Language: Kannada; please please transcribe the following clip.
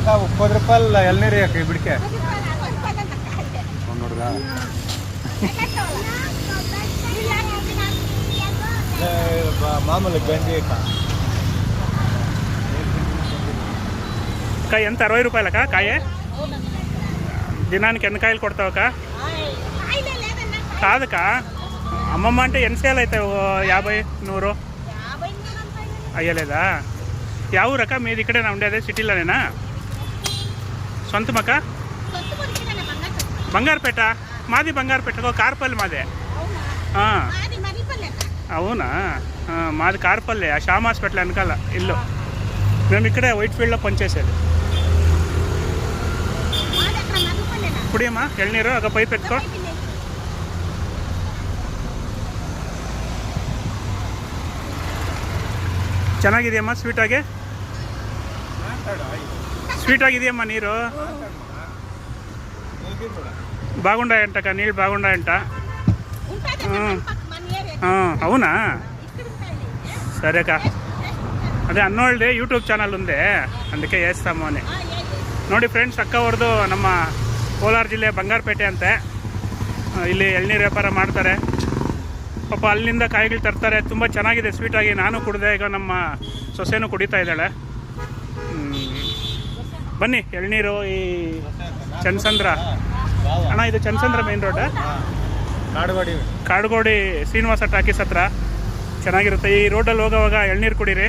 ₹30 ಎಳ್ನೀರು ಬಿಡಿಕೆ ನೋಡ್ರ ಮಾಮೂಲಿ ಗಂಜಿ కాయ ఎంత ₹60 కాయ దినానికి ఎన్ని కాయలు కొడతావక్క కాదక్క అమ్మమ్మ అంటే ఎన్ని సేల్ అవుతాయి 50-100 అయ్యలేదా యా ఊరక్క మీది ఇక్కడేనా ఉండేది సిటీలోనేనా సొంతమక్క బంగారుపేట మాది బంగారుపేట కార్పల్లి మాదే అవునా మాది కార్పల్లి ఆ శ్యామ్ హాస్పిటల్ వెనకాల ఇల్లు మేము ఇక్కడే వైట్ ఫీల్డ్లో పనిచేసేది ಕುಡಿಯಮ್ಮ ಎಳ್ನೀರು ಆಗ ಪೈಪ್ ಎತ್ಕೋ ಚೆನ್ನಾಗಿದೆಯಮ್ಮ ಸ್ವೀಟಾಗಿದೆಯಮ್ಮ ನೀರು బాగుండాయంటక్క నీళ్ళు బాగుండాయంట అవునా సరే అక్క అదే అన్నోళ్ళది యూట్యూబ్ ఛానల్ ఉంది అందుకే వేస్తాము అని ನೋಡಿ ಫ್ರೆಂಡ್ಸ್ ಅಕ್ಕ ಅವ್ರದ್ದು ನಮ್ಮ ಕೋಲಾರ ಜಿಲ್ಲೆ ಬಂಗಾರಪೇಟೆ ಅಂತೆ ಇಲ್ಲಿ ಎಳ್ನೀರು ವ್ಯಾಪಾರ ಮಾಡ್ತಾರೆ ಪಾಪ ಅಲ್ಲಿಂದ ಕಾಯಿಗಳು ತರ್ತಾರೆ ತುಂಬ ಚೆನ್ನಾಗಿದೆ ಸ್ವೀಟಾಗಿ ನಾನು ಕುಡಿದೆ ಈಗ ನಮ್ಮ ಸೊಸೆನೂ ಕುಡಿತಾ ಇದ್ದಾಳೆ ಬನ್ನಿ ಎಳ್ನೀರು ಈ ಚನ್ನಸಂದ್ರ ಅಣ್ಣ ಇದು Channasandra main road Kadugodi Srinivasa talkies ಹತ್ರ ಚೆನ್ನಾಗಿರುತ್ತೆ ಈ ರೋಡಲ್ಲಿ ಹೋಗೋವಾಗ ಎಳ್ನೀರು ಕುಡೀರಿ